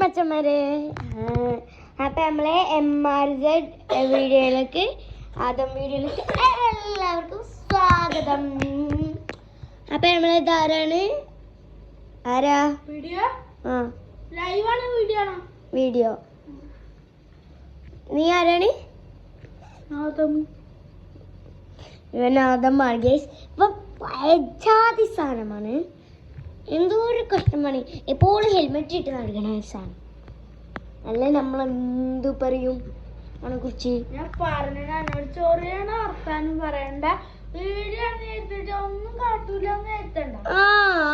മച്ചന്മാരെ, അപ്പൊ നമ്മളെ MRZ വീഡിയോയിലേക്ക് എല്ലാവർക്കും സ്വാഗതം. അപ്പൊ നമ്മളത് ആരാ വീഡിയോ? വീഡിയോ. നീ ആരാണ്? ഇവനാദം മാർഗേഷ്. ഇപ്പൊ ജാതി സാധനമാണ്, എന്തോ ഒരു കഷ്ടമാണ്. എപ്പോഴും ഹെൽമെറ്റ് ഇട്ട് നടക്കണ സാധനം അല്ല. നമ്മൾ എന്ത് പറയും അവനെ കുറിച്ച്? ഞാൻ പറഞ്ഞോട് ചോറിയാണ് വർത്താനം പറയണ്ട, വീഡിയോ ഒന്നും കാട്ടൂല.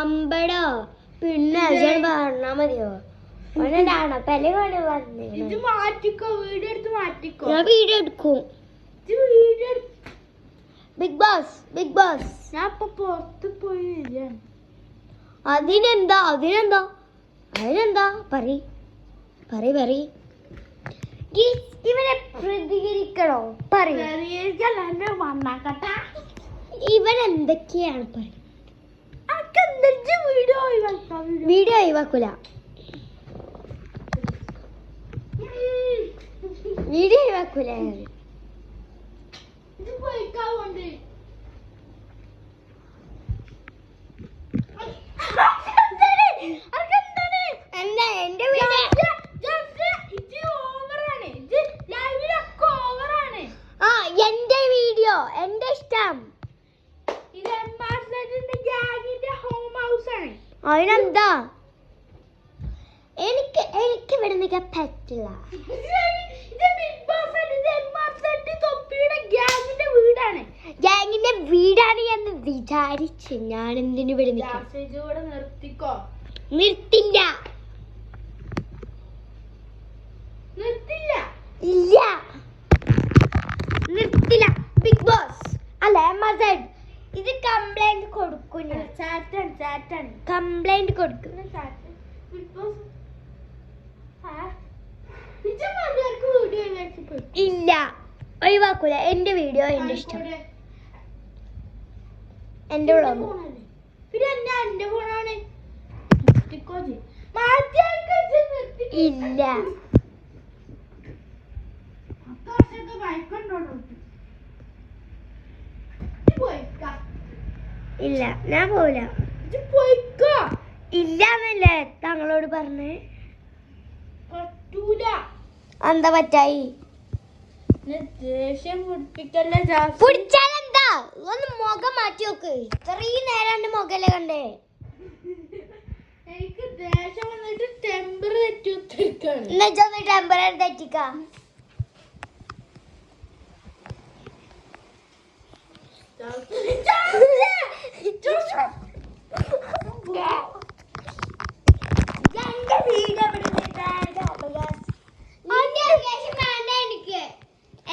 അമ്പടോ, പിന്നെ പറഞ്ഞാ മതിയോ? ഇത് മാറ്റിക്കോ, വീഡിയോ എടുത്ത് മാറ്റിക്കോ. ഞാൻ വീഡിയോ എടുക്കും. Big boss, big boss. ഞാൻ ഇപ്പൊ പുറത്ത് പോയി വരികയാണ്. അതിനെന്താ ഇവനെ പ്രതികരിക്കണോ? ഇവൻ എന്തൊക്കെയാണ് വീഡിയോ ഒഴിവാക്കൂല. വീഡിയോ ഒഴിവാക്കൂല. എന്റെ വീഡിയോ, എന്റെ ഇഷ്ടം. അതിനെന്താ? എനിക്ക് ഇവിടെ നിൽക്കാൻ പറ്റില്ല. ഗ്യാങ്ങിന്റെ വീടാണ് എന്ന് വിചാരിച്ച് ഞാൻ എന്തിനു ഇവിടെ നിർത്തിക്കോ? നിർത്തില്ല. ബിഗ് ബോസ് അല്ല MRZ. ഇത് കംപ്ലൈന്റ് കൊടുക്കും. കംപ്ലൈന്റ് കൊടുക്കും. ഇല്ല, ഒഴിവാക്കൂല. എന്റെ വീഡിയോ, എന്റെ ഇഷ്ടം, എന്റെ വ്ളോഗ്. ഇല്ല ഇല്ല, ഞാൻ പോവില്ല. ഇല്ലാന്നല്ലേ താങ്കളോട് പറഞ്ഞേ? എന്താ പറ്റായി? പിടിച്ചാലെന്താ? ഒന്ന് മുഖം മാറ്റി നോക്ക്. ഇത്രയും നേരം എന്റെ മുഖല്ലേ കണ്ടേ? എനിക്ക് ദേഷ്യം വന്നിട്ട് ടെമ്പർ തെറ്റിക്ക.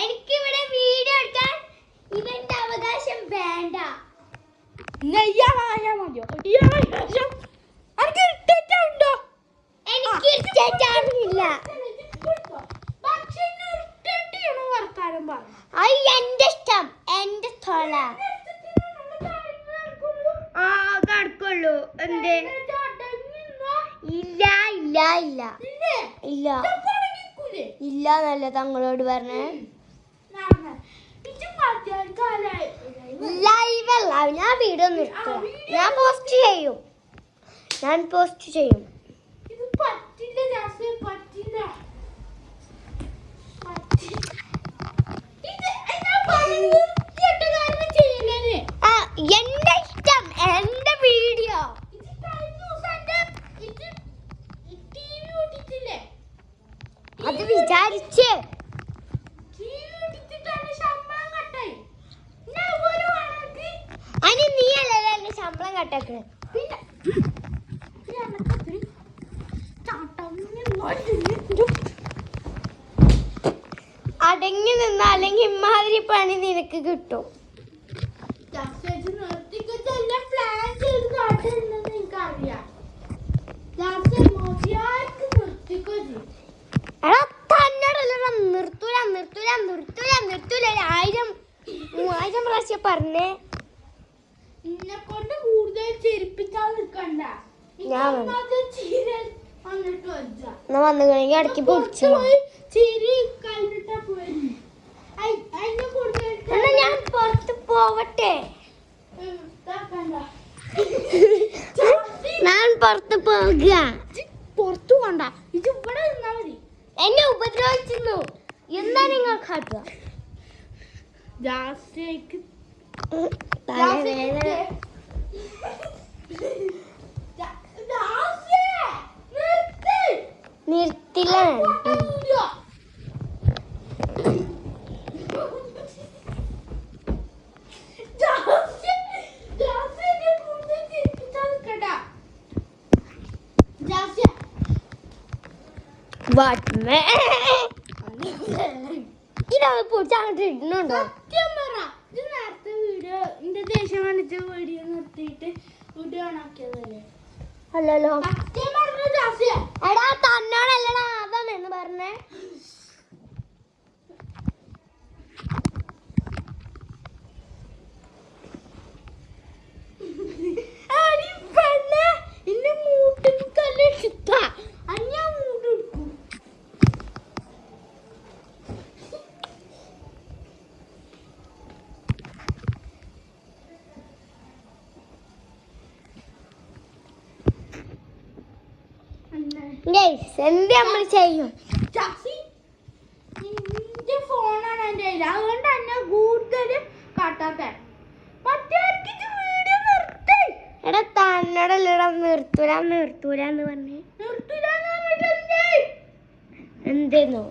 എനിക്കിവിടെ വീഡിയോ എടുക്കാൻ ഇവന്റെ അവകാശം വേണ്ട. എനിക്ക് ഇഷ്ടമില്ല. അത് എന്റെ ഇഷ്ടം, എന്റെ സ്ഥല. കിടക്കുള്ളൂ. എന്തേ? ഇല്ല ഇല്ല ഇല്ല ഇല്ല ഇല്ല എന്നല്ല താങ്കളോട് പറഞ്ഞേ. ലൈവല്ല, ഞാൻ വീഡിയോ നിർത്തും. ഞാൻ പോസ്റ്റ് ചെയ്യും. എന്റെ ഇഷ്ടം, എന്റെ വീഡിയോ. അത് വിചാരിച്ച് അതിന് നീ അല്ലല്ലോ എന്റെ ശമ്പളം കട്ടക്ക്. അടങ്ങി നിന്ന, അല്ലെങ്കിൽ ഇമാതിരി പണി നിനക്ക് കിട്ടും. നിർത്തൂല 1000 പ്രാവശ്യം പറഞ്ഞേ. ഇന്നെ കൊണ്ട് കൂടുതൽ ചെരിപ്പിച്ചാൽ നിൽക്കണ്ട. എന്നാ വന്നുകഴിഞ്ഞാൽ ഇടയ്ക്ക് പിടിച്ചു ചിരി കഴിഞ്ഞിട്ടാ പോയി അതിനെ കൊടുത്തിട്ട് എന്നാ ഞാൻ പുറത്ത് പോവട്ടെ ഞാൻ പുറത്ത് പോകുക പുറത്തു പോണ്ട ഇത് ഇവിടെ നിന്നാ മതി എന്നെ ഉപദ്രവിച്ചിരുന്നു എന്താ നിങ്ങൾ കാട്ടുക ജാസ്തിക്ക് തലവേദന നിർത്തില്ല ഇതാണ് പൊടിച്ചങ്ങോട്ട് ഇടുന്നുണ്ടോ നേരത്തെ വീഡിയോ എന്റെ ദേഷ്യം കാണിച്ച വീഡിയോ നിർത്തിയിട്ട് വീഡിയോ ഓണാക്കിയതല്ലേ അല്ലല്ലോ സത്യം പറഞ്ഞു ജാസ്യ എടാ തന്നോടല്ലടാ അതാണ് എന്ന് പറഞ്ഞേ എന്നെ മൂട്ടിക്കല്ല ഇഷ്ട അഞ്ഞാ മൂട്ടെടുക്കും എന്ത് നമ്മൾ ചെയ്യും നിന്റെ ഫോണാണ് എന്റെ കയ്യിൽ അതുകൊണ്ട് എന്നെ കൂടുതൽ കാട്ടാത്ത മറ്റേ വീഡിയോ നിർത്തി എടാ തന്നോടല്ലടാ നിർത്തൂല എന്ന് പറഞ്ഞേ നിർത്തില്ലാന്ന് പറഞ്ഞിട്ട് എന്തേന്നോ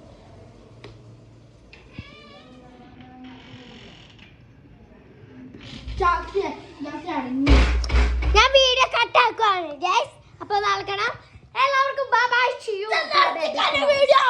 ഞാൻ വീഡിയോ കട്ടാക്കുവാണ് ഗൈസ് അപ്പൊ നാളെ കാണാം എല്ലാവർക്കും ബൈ ബൈ വീഡിയോ